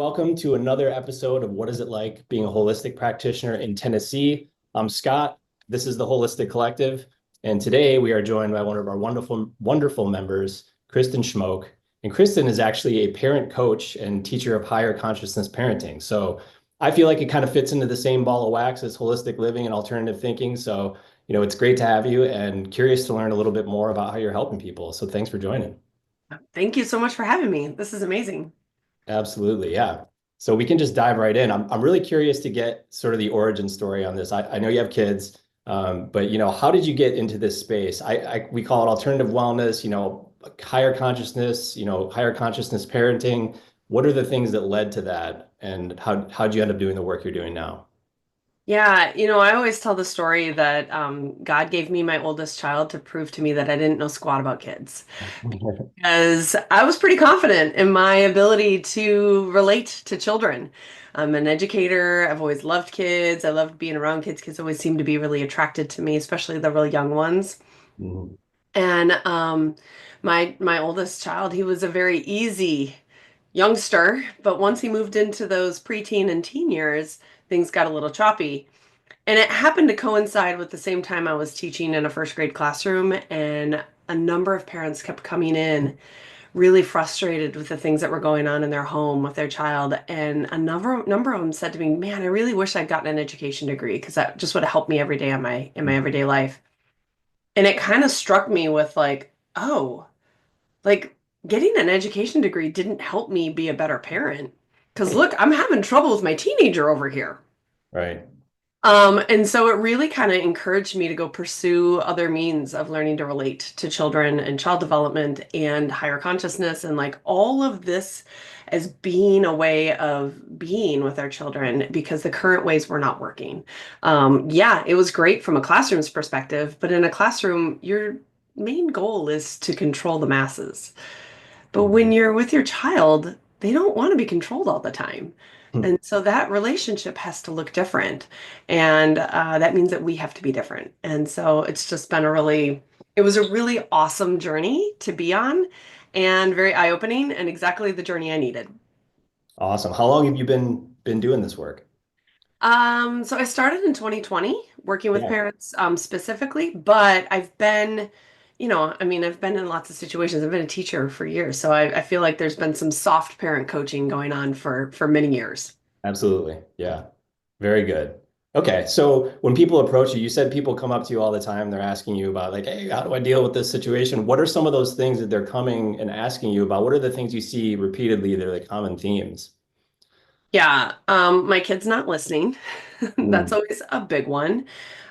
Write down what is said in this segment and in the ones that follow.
welcome to another episode of What Is It Like Being a Holistic Practitioner in Tennessee. I'm Scott. This is the Holistic Collective, and today we are joined by one of our wonderful members, Kristin Schmoke. And Kristin is actually a parent coach and teacher of higher consciousness parenting. So I feel like it kind of fits into the same ball of wax as holistic living and alternative thinking. So, it's great to have you and curious to learn a little bit more about how you're helping people. So thanks for joining. Thank you so much for having me. This is amazing. Absolutely, yeah. So we can just dive right in. I'm really curious to get sort of the origin story on this. I know you have kids, but how did you get into this space? We call it alternative wellness, higher consciousness, higher consciousness parenting. What are the things that led to that, and how'd you end up doing the work you're doing now? Yeah, I always tell the story that God gave me my oldest child to prove to me that I didn't know squat about kids. Because I was pretty confident in my ability to relate to children. I'm an educator. I've always loved kids. I loved being around kids. Kids always seem to be really attracted to me, especially the real young ones. Mhm. And my oldest child, he was a very easy youngster, but once he moved into those preteen and teen years, things got a little choppy. And it happened to coincide with the same time I was teaching in a first grade classroom, and a number of parents kept coming in really frustrated with the things that were going on in their home with their child. And a number of them said to me, "Man, I really wish I'd gotten an education degree because that just would have helped me every day in my everyday life." And it kind of struck me with like, oh, like getting an education degree didn't help me be a better parent. Because look, I'm having trouble with my teenager over here. Right. And so it really kind of encouraged me to go pursue other means of learning to relate to children and child development and higher consciousness and like all of this as being a way of being with our children because the current ways were not working. Yeah, it was great from a classroom's perspective, but in a classroom, your main goal is to control the masses. But when Mhm. you're with your child, they don't want to be controlled all the time. And so that relationship has to look different. And that means that we have to be different. And so it's just been it was a really awesome journey to be on and very eye-opening and exactly the journey I needed. Awesome. How long have you been doing this work? So I started in 2020 working with Yeah. parents specifically, but I've been, I've been in lots of situations. I've been a teacher for years, so I feel like there's been some soft parent coaching going on for many years. Absolutely. Yeah. Very good. Okay. So when people approach you, you said people come up to you all the time. They're asking you about like, hey, how do I deal with this situation? What are some of those things that they're coming and asking you about? What are the things you see repeatedly that are the common themes? Yeah, my kid's not listening. That's Mm, always a big one.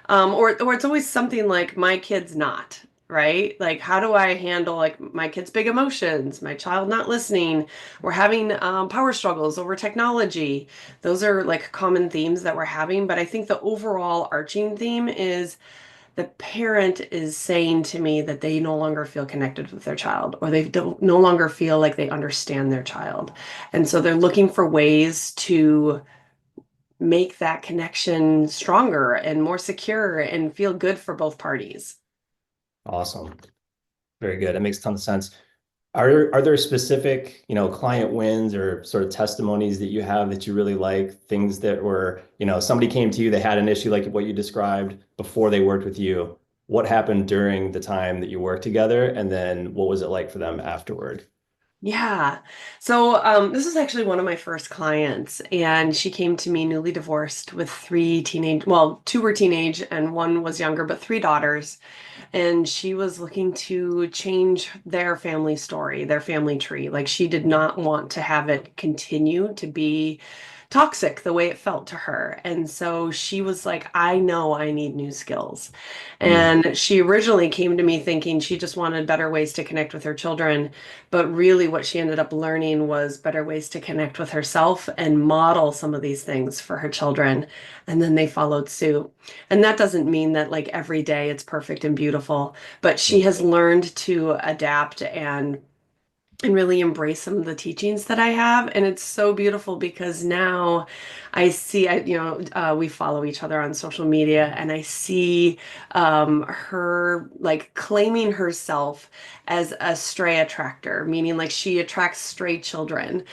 Or it's always something like my kid's not, right? Like how do I handle like my kid's big emotions, my child not listening, we're having power struggles over technology. Those are like common themes that we're having, but I think the overall arching theme is the parent is saying to me that they no longer feel connected with their child or they don't no longer feel like they understand their child. And so they're looking for ways to make that connection stronger and more secure and feel good for both parties. awesome. Very good. That makes a ton of sense. Are there specific, client wins or sort of testimonies that you have that you really like, things that were, somebody came to you, they had an issue like what you described before they worked with you. What happened during the time that you worked together? And then what was it like for them afterward? Yeah. So this is actually one of my first clients, and she came to me newly divorced with well, two were teenage and one was younger, but three daughters. And she was looking to change their family story, their family tree. Like she did not want to have it continue to be toxic the way it felt to her. And so she was like, I know I need new skills. Mm, And she originally came to me thinking she just wanted better ways to connect with her children. But really, what she ended up learning was better ways to connect with herself and model some of these things for her children. And then they followed suit. And that doesn't mean that like every day it's perfect and beautiful, but she has learned to adapt and really embrace some of the teachings that I have. And it's so beautiful because now I see, we follow each other on social media and I see her like claiming herself as a stray attractor, meaning like she attracts stray children,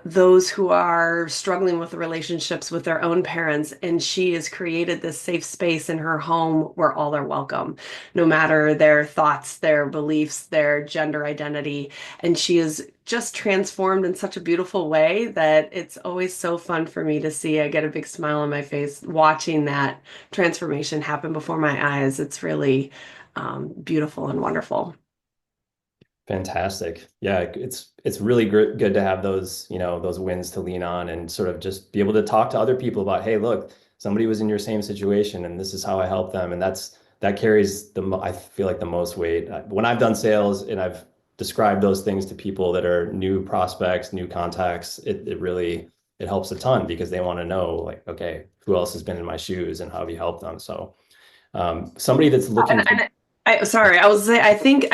those who are struggling with relationships with their own parents. And she has created this safe space in her home where all are welcome, no matter their thoughts, their beliefs, their gender identity. And she is just transformed in such a beautiful way that it's always so fun for me to see. I get a big smile on my face watching that transformation happen before my eyes. It's really beautiful and wonderful. Fantastic. Yeah, it's really good to have those, those wins to lean on and sort of just be able to talk to other people about, hey, look, somebody was in your same situation and this is how I help them. And that carries I feel like the most weight. When I've done sales and I've described those things to people that are new prospects, new contacts, it really it helps a ton because they want to know like, okay, who else has been in my shoes and how have you helped them? So somebody that's looking for, Sorry, I think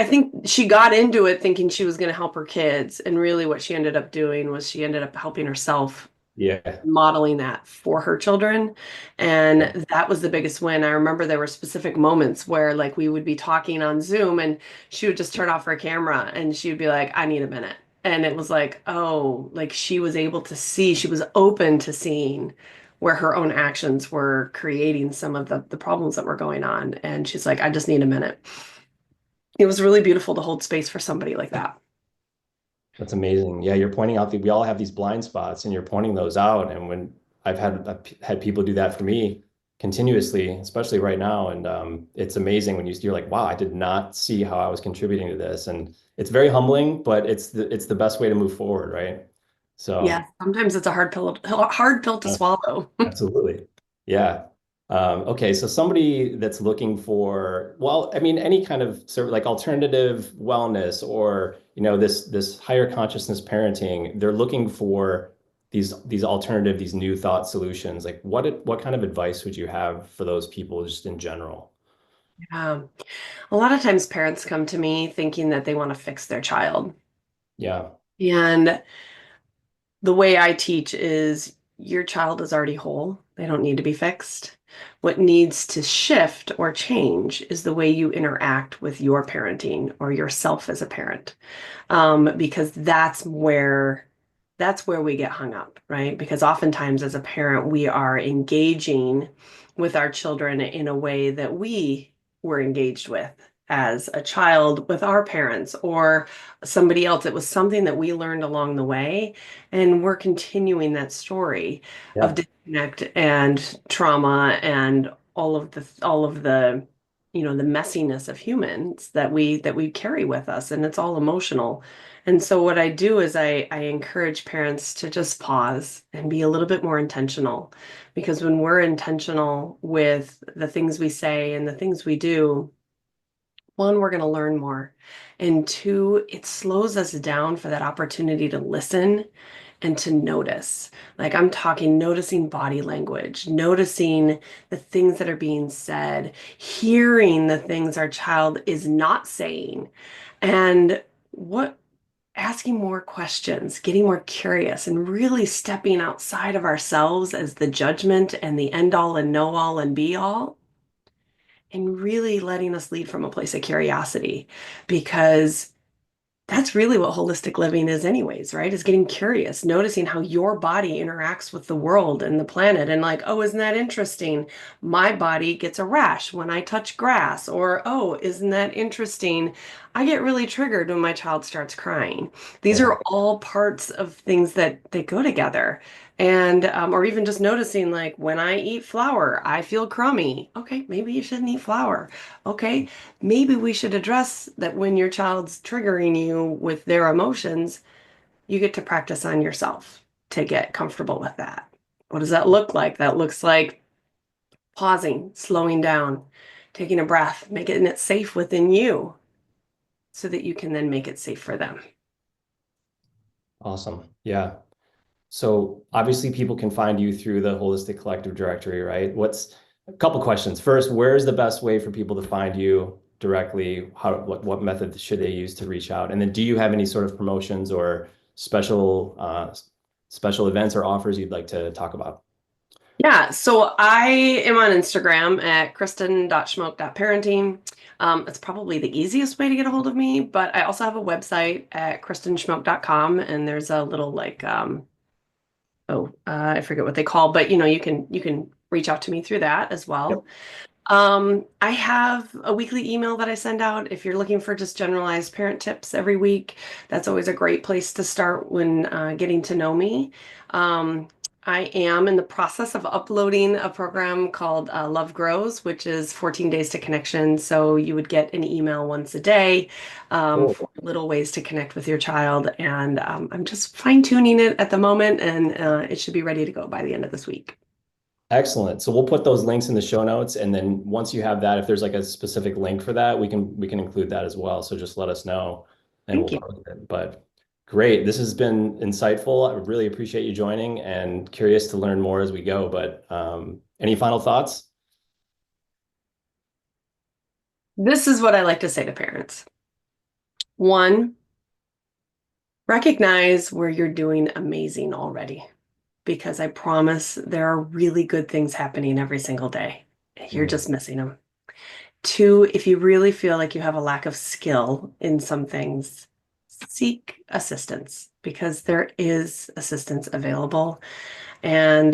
she got into it thinking she was going to help her kids, and really what she ended up doing was she ended up helping herself, yeah. modeling that for her children. And that was the biggest win. I remember there were specific moments where like we would be talking on Zoom and she would just turn off her camera and she would be like, I need a minute. And it was like, oh, like she was able to see, she was open to seeing where her own actions were creating some of the problems that were going on. And she's like, I just need a minute. It was really beautiful to hold space for somebody like that. That's amazing. Yeah, you're pointing out that we all have these blind spots and you're pointing those out. And when I've had people do that for me continuously, especially right now. And it's amazing when you're like, wow, I did not see how I was contributing to this. And it's very humbling, but it's the best way to move forward, right? Yeah, So sometimes it's a hard pill to uh, swallow. absolutely. Yeah. Okay, so somebody that's looking for, well, I mean, any kind of sort of like alternative wellness or, this higher consciousness parenting, they're looking for these alternative, these new thought solutions. Like what kind of advice would you have for those people just in general? Um, a lot of times parents come to me thinking that they want to fix their child. Yeah. And the way I teach is your child is already whole. They don't need to be fixed. What needs to shift or change is the way you interact with your parenting or yourself as a parent, because that's where we get hung up, right? Because oftentimes as a parent, we are engaging with our children in a way that we were engaged with as a child with our parents or somebody else. It was something that we learned along the way, and we're continuing that story of Yeah. disconnect and trauma and all of the the messiness of humans that we carry with us, and it's all emotional. And so what I do is I encourage parents to just pause and be a little bit more intentional, because when we're intentional with the things we say and the things we do, one, we're going to learn more. And two, it slows us down for that opportunity to listen and to notice. Like I'm talking, noticing body language, noticing the things that are being said, hearing the things our child is not saying, and what asking more questions, getting more curious, and really stepping outside of ourselves as the judgment and the end all and know all and be all, and really letting us lead from a place of curiosity, because that's really what holistic living is anyways, right? Is getting curious, noticing how your body interacts with the world and the planet. And like, oh, isn't that interesting? My body gets a rash when I touch grass. Or, oh, isn't that interesting? I get really triggered when my child starts crying. These Yeah. are all parts of things that they go together. And or even just noticing like when I eat flour, I feel crummy. Okay, maybe you shouldn't eat flour. Okay, maybe we should address that when your child's triggering you with their emotions, you get to practice on yourself to get comfortable with that. What does that look like? That looks like pausing, slowing down, taking a breath, making it safe within you so that you can then make it safe for them. Awesome. Yeah. So obviously people can find you through the Holistic Collective directory, right? What's a couple questions. First, where's the best way for people to find you directly? What method should they use to reach out? And then do you have any sort of promotions or special events or offers you'd like to talk about? Yeah, so I am on Instagram at kristin.schmoke.parenting. It's probably the easiest way to get a hold of me, but I also have a website at kristinschmoke.com, and there's a little like I forget what they call, but you can reach out to me through that as Yep. well. I have a weekly email that I send out if you're looking for just generalized parent tips every week. That's always a great place to start when getting to know me. Um, I am in the process of uploading a program called Love Grows, which is 14 days to connection. So you would get an email once a day Cool. for little ways to connect with your child. And I'm just fine-tuning it at the moment, and it should be ready to go by the end of this week. Excellent. So we'll put those links in the show notes, and then once you have that, if there's like a specific link for that, we can include that as well. So just let us know, and Thank we'll you. post it. But great, this has been insightful. I really appreciate you joining, and curious to learn more as we go. But any final thoughts? This is what I like to say to parents. One, recognize where you're doing amazing already, because I promise there are really good things happening every single day. You're Mm, just missing them. Two, if you really feel like you have a lack of skill in some things, seek assistance because there is assistance available. And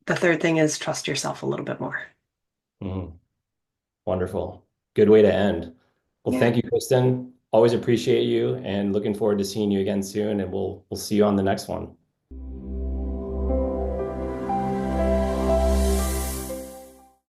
the third thing is trust yourself a little bit more. mm. Wonderful. Good way to end. Well, Yeah. thank you, Kristen. Always appreciate you and looking forward to seeing you again soon, and we'll see you on the next one.